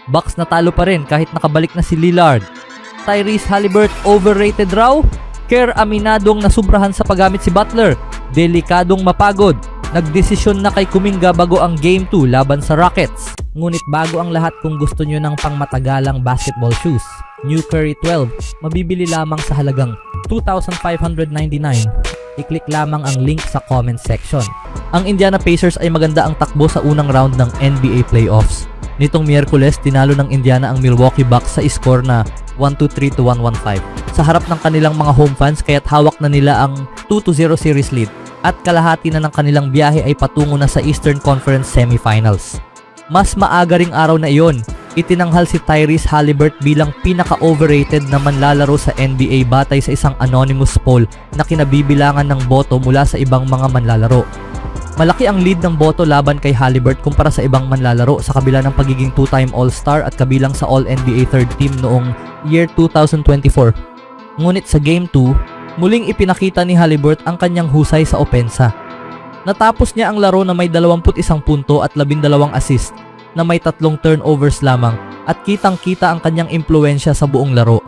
Bucks natalo pa rin kahit nakabalik na si Lillard. Tyrese Haliburton overrated raw? Kerr aminadong nasubrahan sa paggamit si Butler. Delikadong mapagod. Nagdesisyon na kay Kuminga bago ang Game 2 laban sa Rockets. Ngunit bago ang lahat, kung gusto nyo ng pangmatagalang basketball shoes, New Curry 12, mabibili lamang sa halagang $2,599. I-click lamang ang link sa comment section. Ang Indiana Pacers ay maganda ang takbo sa unang round ng NBA Playoffs. Nitong Miyerkules, tinalo ng Indiana ang Milwaukee Bucks sa score na 123 to 115. Sa harap ng kanilang mga home fans, kaya't hawak na nila ang 2-0 series lead at kalahati na ng kanilang biyahe ay patungo na sa Eastern Conference Semifinals. Mas maaga ring araw na iyon, itinanghal si Tyrese Haliburton bilang pinaka-overrated na manlalaro sa NBA batay sa isang anonymous poll na kinabibilangan ng boto mula sa ibang mga manlalaro. Malaki ang lead ng boto laban kay Haliburton kumpara sa ibang manlalaro sa kabila ng pagiging two-time All-Star at kabilang sa All-NBA third team noong year 2024. Ngunit sa Game 2, muling ipinakita ni Haliburton ang kanyang husay sa opensa. Natapos niya ang laro na may 21 punto at 12 assist na may 3 turnovers lamang at kitang-kita ang kanyang impluensya sa buong laro.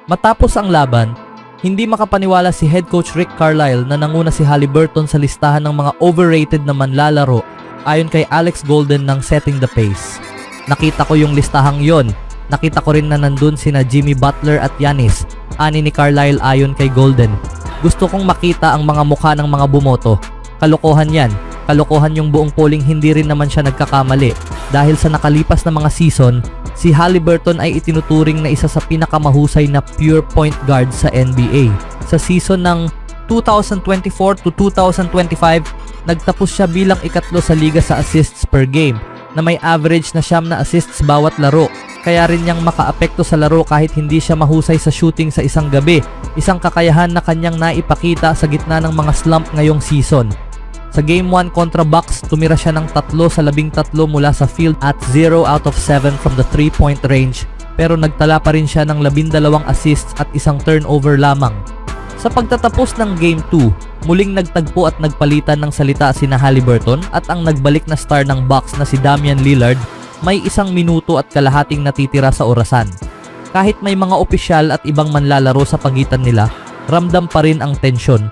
Matapos ang laban, hindi makapaniwala si head coach Rick Carlisle na nanguna si Haliburton sa listahan ng mga overrated na manlalaro ayon kay Alex Golden ng Setting the Pace. Nakita ko yung listahang yon. Nakita ko rin na nandun sina Jimmy Butler at Giannis, ani ni Carlisle ayon kay Golden. Gusto kong makita ang mga mukha ng mga bumoto. Kalokohan yan. Kalokohan yung buong polling, hindi rin naman siya nagkakamali. Dahil sa nakalipas na mga season, si Haliburton ay itinuturing na isa sa pinakamahusay na pure point guard sa NBA. Sa season ng 2024 to 2025, nagtapos siya bilang ikatlo sa liga sa assists per game na may average na 9 na assists bawat laro. Kaya rin niyang makaapekto sa laro kahit hindi siya mahusay sa shooting sa isang gabi, isang kakayahan na kanyang naipakita sa gitna ng mga slump ngayong season. Sa Game 1 kontra Bucks, tumira siya ng 3 sa 13 mula sa field at 0 out of 7 from the 3-point range, pero nagtala pa rin siya ng 12 assists at isang turnover lamang. Sa pagtatapos ng Game 2, muling nagtagpo at nagpalitan ng salita sina Haliburton at ang nagbalik na star ng Bucks na si Damian Lillard may 1 minuto at kalahating natitira sa orasan. Kahit may mga opisyal at ibang manlalaro sa pagitan nila, ramdam pa rin ang tensyon.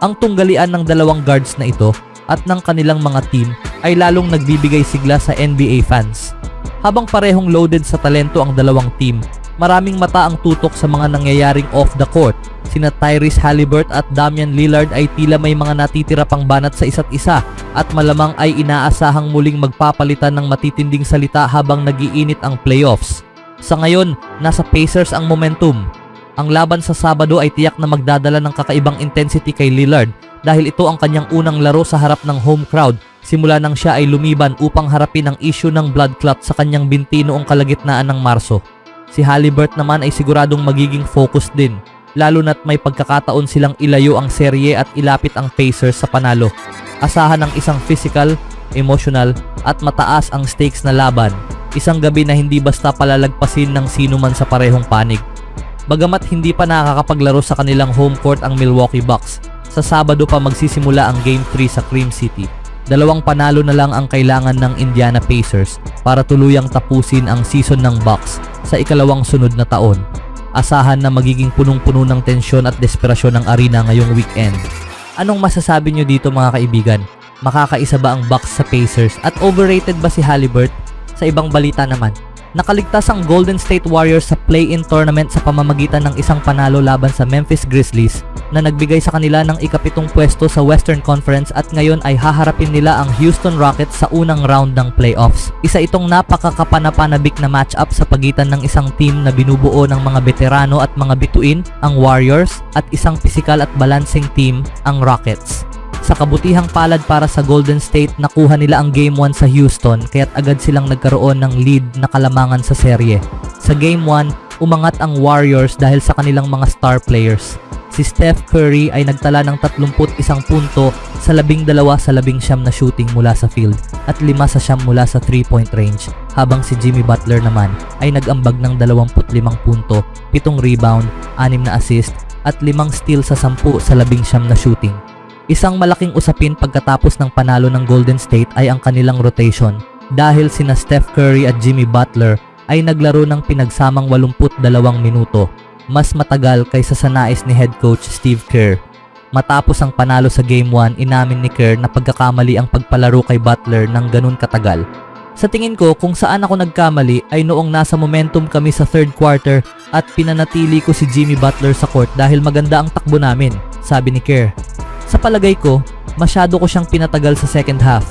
Ang tunggalian ng dalawang guards na ito at ng kanilang mga team ay lalong nagbibigay sigla sa NBA fans. Habang parehong loaded sa talento ang dalawang team, maraming mata ang tutok sa mga nangyayaring off the court. Sina Tyrese Haliburton at Damian Lillard ay tila may mga natitira pang banat sa isa't isa at malamang ay inaasahang muling magpapalitan ng matitinding salita habang nagiinit ang playoffs. Sa ngayon, nasa Pacers ang momentum. Ang laban sa Sabado ay tiyak na magdadala ng kakaibang intensity kay Lillard dahil ito ang kanyang unang laro sa harap ng home crowd simula nang siya ay lumiban upang harapin ang issue ng blood clot sa kanyang binti noong kalagitnaan ng Marso. Si Haliburton naman ay siguradong magiging focus din, lalo na't may pagkakataon silang ilayo ang serye at ilapit ang Pacers sa panalo. Asahan ng isang physical, emotional at mataas ang stakes na laban, isang gabi na hindi basta palalagpasin ng sino man sa parehong panig. Bagamat hindi pa nakakapaglaro sa kanilang home court ang Milwaukee Bucks, sa Sabado pa magsisimula ang Game 3 sa Cream City. 2 panalo na lang ang kailangan ng Indiana Pacers para tuluyang tapusin ang season ng Bucks sa ikalawang sunod na taon. Asahan na magiging punong-puno ng tensyon at desperasyon ang arena ngayong weekend. Anong masasabi nyo dito mga kaibigan? Makakaisa ba ang Bucks sa Pacers at overrated ba si Haliburton? Sa ibang balita naman, nakaligtas ang Golden State Warriors sa play-in tournament sa pamamagitan ng isang panalo laban sa Memphis Grizzlies na nagbigay sa kanila ng ika-7 pwesto sa Western Conference at ngayon ay haharapin nila ang Houston Rockets sa unang round ng playoffs. Isa itong napakakapanapanabik na matchup sa pagitan ng isang team na binubuo ng mga veterano at mga bituin, ang Warriors, at isang pisikal at balancing team, ang Rockets. Sa kabutihang palad para sa Golden State, nakuha nila ang Game 1 sa Houston kaya't agad silang nagkaroon ng lead na kalamangan sa serye. Sa Game 1, umangat ang Warriors dahil sa kanilang mga star players. Si Steph Curry ay nagtala ng 31 punto sa 12 sa 19 na shooting mula sa field at 5 sa 9 mula sa 3-point range, habang si Jimmy Butler naman ay nag-ambag ng 25 punto, 7 rebound, 6 na assist at 5 steal sa 10 sa 19 na shooting. Isang malaking usapin pagkatapos ng panalo ng Golden State ay ang kanilang rotation dahil sina Steph Curry at Jimmy Butler ay naglaro ng pinagsamang 82 minuto, mas matagal kaysa sa nais ni head coach Steve Kerr. Matapos ang panalo sa Game 1, inamin ni Kerr na pagkakamali ang pagpalaro kay Butler ng ganun katagal. Sa tingin ko, kung saan ako nagkamali ay noong nasa momentum kami sa third quarter at pinanatili ko si Jimmy Butler sa court dahil maganda ang takbo namin, sabi ni Kerr. Sa palagay ko, masyado ko siyang pinatagal sa second half.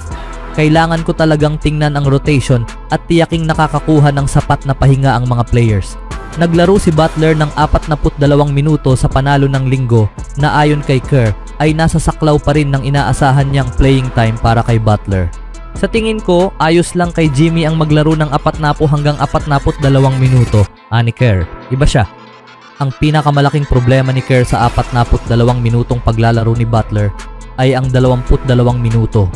Kailangan ko talagang tingnan ang rotation at tiyaking nakakakuha ng sapat na pahinga ang mga players. Naglaro si Butler ng 42 minuto sa panalo ng linggo na ayon kay Kerr ay nasa saklaw pa rin ng inaasahan niyang playing time para kay Butler. Sa tingin ko, ayos lang kay Jimmy ang maglaro ng 40 hanggang 42 minuto, ani Kerr. Iba siya. Ang pinakamalaking problema ni Kerr sa 42 minutong paglalaro ni Butler ay ang 22 minuto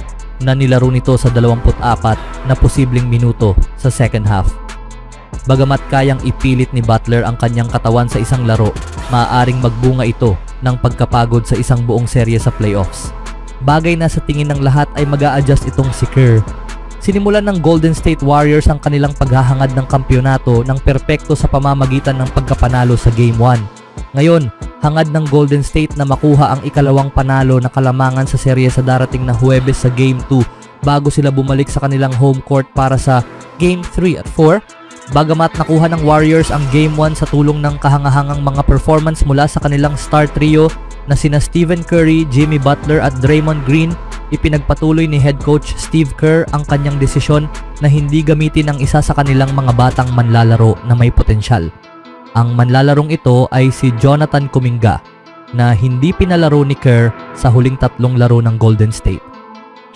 na nilaro nito sa 24 na posibleng minuto sa second half. Bagamat kayang ipilit ni Butler ang kanyang katawan sa isang laro, maaaring magbunga ito ng pagkapagod sa isang buong serye sa playoffs. Bagay na sa tingin ng lahat ay mag-a-adjust itong si Kerr. Sinimulan ng Golden State Warriors ang kanilang paghahangad ng kampyonato ng perpekto sa pamamagitan ng pagkapanalo sa Game 1. Ngayon, hangad ng Golden State na makuha ang ikalawang panalo na kalamangan sa serye sa darating na Huwebes sa Game 2 bago sila bumalik sa kanilang home court para sa Game 3 at 4. Bagamat nakuha ng Warriors ang Game 1 sa tulong ng kahangahangang mga performance mula sa kanilang star trio na sina Stephen Curry, Jimmy Butler at Draymond Green, ipinagpatuloy ni head coach Steve Kerr ang kanyang desisyon na hindi gamitin ang isa sa kanilang mga batang manlalaro na may potensyal. Ang manlalarong ito ay si Jonathan Kuminga na hindi pinalaro ni Kerr sa huling 3 laro ng Golden State.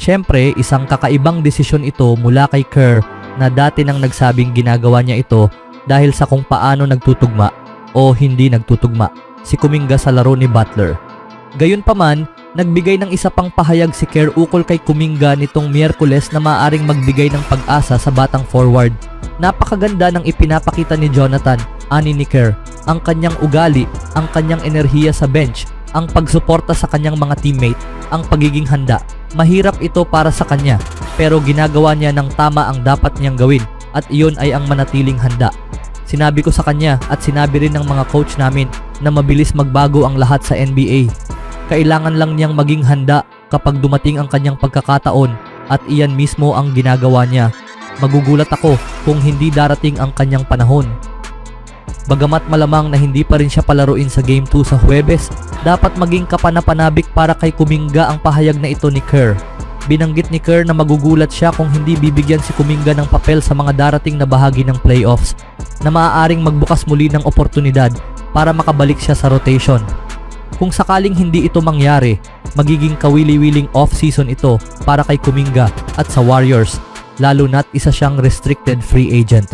Siyempre, isang kakaibang desisyon ito mula kay Kerr na dati nang nagsabing ginagawa niya ito dahil sa kung paano nagtutugma o hindi nagtutugma si Kuminga sa laro ni Butler. Gayunpaman, nagbigay ng isa pang pahayag si Kerr ukol kay Kuminga nitong Miyerkules na maaaring magbigay ng pag-asa sa batang forward. Napakaganda ng ipinapakita ni Jonathan, ani ni Kerr, ang kanyang ugali, ang kanyang enerhiya sa bench, ang pagsuporta sa kanyang mga teammate, ang pagiging handa. Mahirap ito para sa kanya, pero ginagawa niya ng tama ang dapat niyang gawin at iyon ay ang manatiling handa. Sinabi ko sa kanya at sinabi rin ng mga coach namin na mabilis magbago ang lahat sa NBA. Kailangan lang niyang maging handa kapag dumating ang kanyang pagkakataon at iyan mismo ang ginagawa niya. Magugulat ako kung hindi darating ang kanyang panahon. Bagamat malamang na hindi pa rin siya palaruin sa Game 2 sa Huwebes, dapat maging kapanapanabik para kay Kuminga ang pahayag na ito ni Kerr. Binanggit ni Kerr na magugulat siya kung hindi bibigyan si Kuminga ng papel sa mga darating na bahagi ng playoffs na maaaring magbukas muli ng oportunidad para makabalik siya sa rotation. Kung sakaling hindi ito mangyari, magiging kawili-wiling off-season ito para kay Kuminga at sa Warriors, lalo na't isa siyang restricted free agent.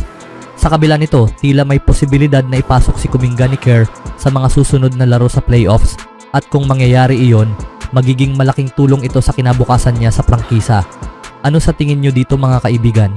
Sa kabila nito, tila may posibilidad na ipasok si Kuminga ni Kerr sa mga susunod na laro sa playoffs at kung mangyayari iyon, magiging malaking tulong ito sa kinabukasan niya sa prangkisa. Ano sa tingin nyo dito mga kaibigan?